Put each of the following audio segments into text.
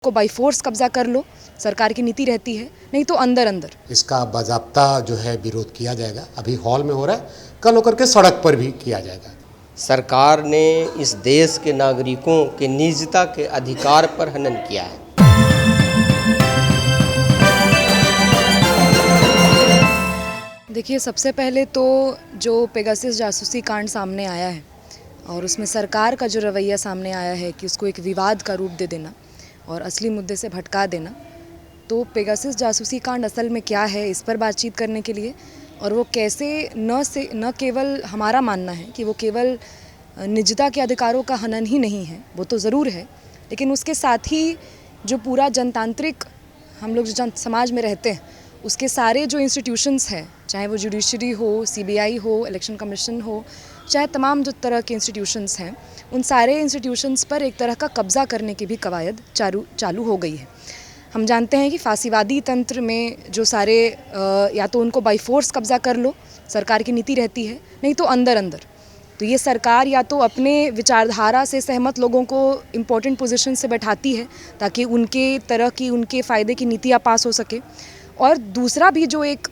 को by force कब्जा कर लो, सरकार की नीति रहती है, नहीं तो अंदर अंदर। इसका बाज़ाब्ता जो है विरोध किया जाएगा। अभी हॉल में हो रहा है, कल होकर के सड़क पर भी किया जाएगा। सरकार ने इस देश के नागरिकों के निजता के अधिकार पर हनन किया है। देखिए, सबसे पहले तो जो पेगासस जासूसी कांड सामने आया है और उसमें सरकार का जो रवैया सामने आया है कि उसको एक विवाद का रूप दे देना और असली मुद्दे से भटका देना, तो पेगासस जासूसी कांड असल में क्या है इस पर बातचीत करने के लिए और वो कैसे न केवल हमारा मानना है कि वो केवल निजता के अधिकारों का हनन ही नहीं है, वो तो ज़रूर है, लेकिन उसके साथ ही जो पूरा जनतांत्रिक हम लोग जो समाज में रहते हैं उसके सारे जो इंस्टीट्यूशंस हैं, चाहे वो जुडिशरी हो, सीबीआई हो, इलेक्शन कमीशन हो, चाहे तमाम जो तरह के इंस्टीट्यूशंस हैं, उन सारे इंस्टीट्यूशंस पर एक तरह का कब्ज़ा करने की भी कवायद चालू हो गई है। हम जानते हैं कि फांसीवादी तंत्र में जो सारे या तो उनको बाई फोर्स कब्ज़ा कर लो, सरकार की नीति रहती है, नहीं तो अंदर अंदर। तो ये सरकार या तो अपने विचारधारा से सहमत लोगों को इम्पोर्टेंट पोजीशन से बैठाती है ताकि उनके तरह की उनके फ़ायदे की नीतियाँ पास हो सके, और दूसरा भी जो एक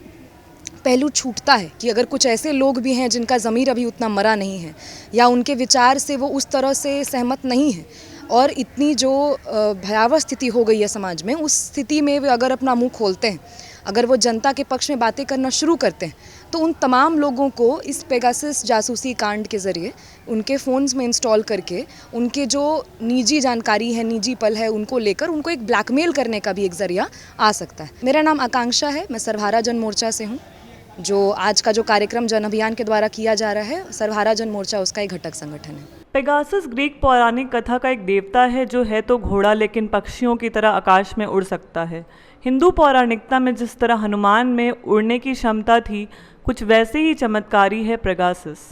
पहलू छूटता है कि अगर कुछ ऐसे लोग भी हैं जिनका ज़मीर अभी उतना मरा नहीं है या उनके विचार से वो उस तरह से सहमत नहीं है और इतनी जो भयावह स्थिति हो गई है समाज में, उस स्थिति में वे अगर अपना मुंह खोलते हैं, अगर वो जनता के पक्ष में बातें करना शुरू करते हैं, तो उन तमाम लोगों को इस पेगासस जासूसी कांड के ज़रिए उनके फ़ोन्स में इंस्टॉल करके उनके जो निजी जानकारी है, निजी पल है, उनको लेकर उनको एक ब्लैकमेल करने का भी एक ज़रिया आ सकता है। मेरा नाम आकांक्षा है, मैं सर्वहारा जन मोर्चा से हूँ। जो आज का जो कार्यक्रम जन अभियान के द्वारा किया जा रहा है, सर्वहारा जन मोर्चा उसका एक घटक संगठन है। पेगासस ग्रीक पौराणिक कथा का एक देवता है जो है तो घोड़ा लेकिन पक्षियों की तरह आकाश में उड़ सकता है। हिंदू पौराणिकता में जिस तरह हनुमान में उड़ने की क्षमता थी, कुछ वैसे ही चमत्कारी है पेगासस।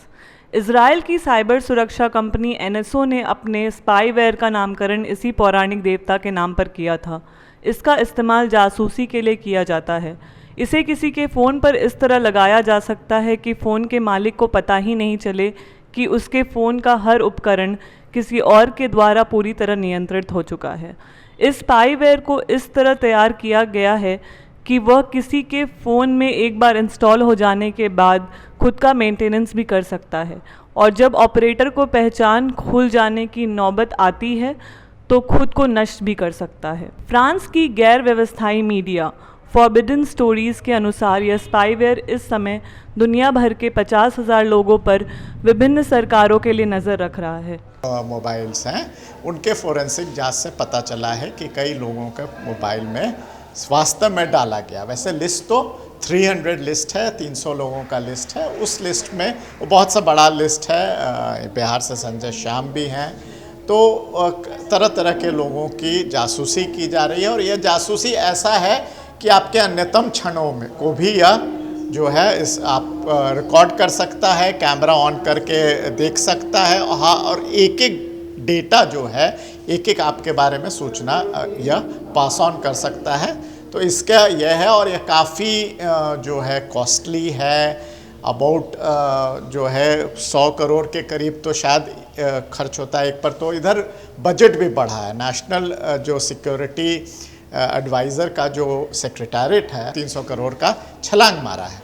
इजराइल की साइबर सुरक्षा कंपनी एनएसओ ने अपने स्पाईवेयर का नामकरण इसी पौराणिक देवता के नाम पर किया था। इसका इस्तेमाल जासूसी के लिए किया जाता है। इसे किसी के फ़ोन पर इस तरह लगाया जा सकता है कि फ़ोन के मालिक को पता ही नहीं चले कि उसके फ़ोन का हर उपकरण किसी और के द्वारा पूरी तरह नियंत्रित हो चुका है। इस स्पाईवेयर को इस तरह तैयार किया गया है कि वह किसी के फ़ोन में एक बार इंस्टॉल हो जाने के बाद खुद का मेंटेनेंस भी कर सकता है, और जब ऑपरेटर को पहचान खुल जाने की नौबत आती है तो खुद को नष्ट भी कर सकता है। फ्रांस की गैर व्यवस्थाई मीडिया फॉरबिडन स्टोरीज़ के अनुसार यह स्पाईवेयर इस समय दुनिया भर के 50,000 लोगों पर विभिन्न सरकारों के लिए नज़र रख रहा है। मोबाइल्स हैं, उनके फोरेंसिक जांच से पता चला है कि कई लोगों के मोबाइल में वास्तव में डाला गया। वैसे लिस्ट तो 300 लिस्ट है, 300 लोगों का लिस्ट है। उस लिस्ट में वो बहुत सा बड़ा लिस्ट है, बिहार से संजय श्याम भी हैं। तो तरह तरह के लोगों की जासूसी की जा रही है, और यह जासूसी ऐसा है कि आपके अन्यतम क्षणों में को भी यह जो है इस आप रिकॉर्ड कर सकता है, कैमरा ऑन करके देख सकता है। हाँ, और एक एक डेटा जो है, एक एक आपके बारे में सूचना यह पास ऑन कर सकता है। तो इसका यह है, और यह काफ़ी जो है कॉस्टली है। अबाउट जो है 100 करोड़ के करीब तो शायद खर्च होता है एक पर। तो इधर बजट भी बढ़ा है। नेशनल जो सिक्योरिटी एडवाइज़र का जो सेक्रेटरीट है, 300 करोड़ का छलांग मारा है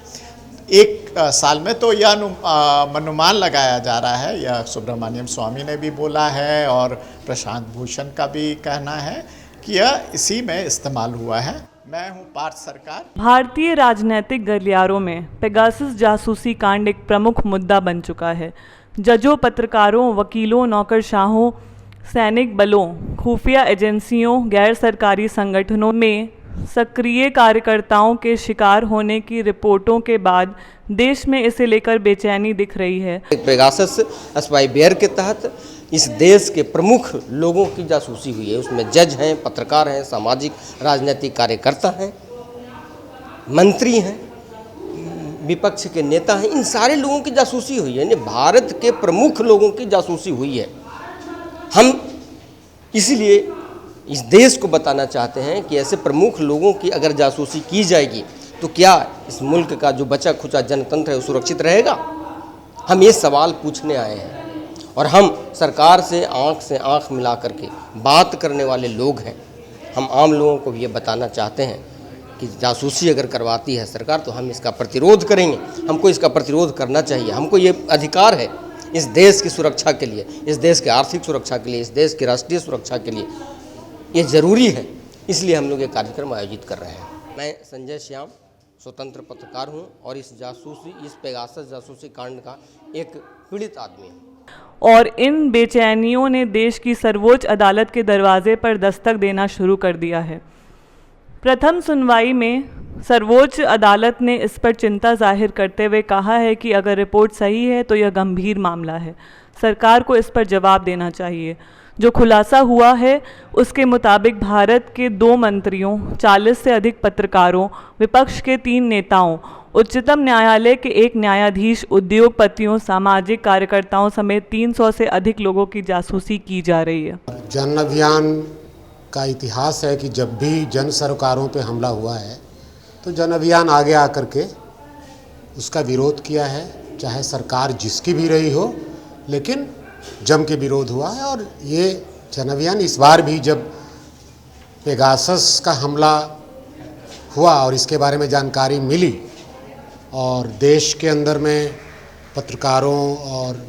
एक साल में। तो यह अनुमान लगाया जा रहा है, यह सुब्रमण्यम स्वामी ने भी बोला है और प्रशांत भूषण का भी कहना है कि यह इसी में इस्तेमाल हुआ है। मैं हूँ पार्थ सरकार। भारतीय राजनीतिक गलियारों में पेगासस जासूसी कांड एक प्रमुख मुद्दा बन चुका है। जजों, पत्रकारों, वकीलों, नौकरशाहों, सैनिक बलों, खुफिया एजेंसियों, गैर सरकारी संगठनों में सक्रिय कार्यकर्ताओं के शिकार होने की रिपोर्टों के बाद देश में इसे लेकर बेचैनी दिख रही है। पेगासस स्पाईवेयर के तहत इस देश के प्रमुख लोगों की जासूसी हुई है। उसमें जज हैं, पत्रकार हैं, सामाजिक राजनीतिक कार्यकर्ता हैं, मंत्री हैं, विपक्ष के नेता हैं। इन सारे लोगों की जासूसी हुई है, यानी भारत के प्रमुख लोगों की जासूसी हुई है। हम इसीलिए इस देश को बताना चाहते हैं कि ऐसे प्रमुख लोगों की अगर जासूसी की जाएगी तो क्या इस मुल्क का जो बचा खुचा जनतंत्र है वो सुरक्षित रहेगा? हम ये सवाल पूछने आए हैं, और हम सरकार से आंख मिला करके बात करने वाले लोग हैं। हम आम लोगों को भी ये बताना चाहते हैं कि जासूसी अगर करवाती है सरकार तो हम इसका प्रतिरोध करेंगे। हमको इसका प्रतिरोध करना चाहिए। हमको ये अधिकार है इस देश की सुरक्षा के लिए, इस देश की आर्थिक सुरक्षा के लिए, इस देश की राष्ट्रीय सुरक्षा के लिए ये ज़रूरी है। इसलिए हम लोग ये कार्यक्रम आयोजित कर रहे हैं। मैं संजय श्याम स्वतंत्र पत्रकार हूँ और इस पेगासस जासूसी कांड का एक पीड़ित आदमी हूँ। और इन बेचैनियों ने देश की सर्वोच्च अदालत के दरवाजे पर दस्तक देना शुरू कर दिया है। प्रथम सुनवाई में सर्वोच्च अदालत ने इस पर चिंता जाहिर करते हुए कहा है कि अगर रिपोर्ट सही है तो यह गंभीर मामला है, सरकार को इस पर जवाब देना चाहिए। जो खुलासा हुआ है उसके मुताबिक भारत के 2 मंत्रियों, 40 से अधिक पत्रकारों, विपक्ष के 3 नेताओं, उच्चतम न्यायालय के 1 न्यायाधीश, उद्योगपतियों, सामाजिक कार्यकर्ताओं समेत 300 से अधिक लोगों की जासूसी की जा रही है। जन अभियान का इतिहास है कि जब भी जन सरकारों पे हमला हुआ है तो जन अभियान आगे आकर के उसका विरोध किया है, चाहे सरकार जिसकी भी रही हो, लेकिन जम के विरोध हुआ है। और ये जन अभियान इस बार भी जब पेगासस का हमला हुआ और इसके बारे में जानकारी मिली और देश के अंदर में पत्रकारों और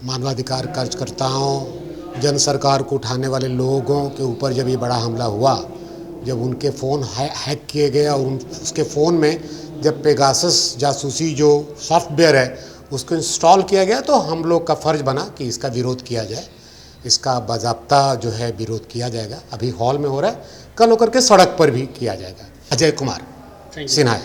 मानवाधिकार कार्यकर्ताओं, जन सरकार को उठाने वाले लोगों के ऊपर जब ये बड़ा हमला हुआ, जब उनके फ़ोन हैक किए गए और उसके फ़ोन में जब पेगासस जासूसी जो सॉफ्टवेयर है उसको इंस्टॉल किया गया, तो हम लोग का फ़र्ज़ बना कि इसका विरोध किया जाए। इसका बाज़ाब्ता जो है विरोध किया जाएगा। अभी हॉल में हो रहा है, कल होकर के सड़क पर भी किया जाएगा। अजय कुमार सिन्हा।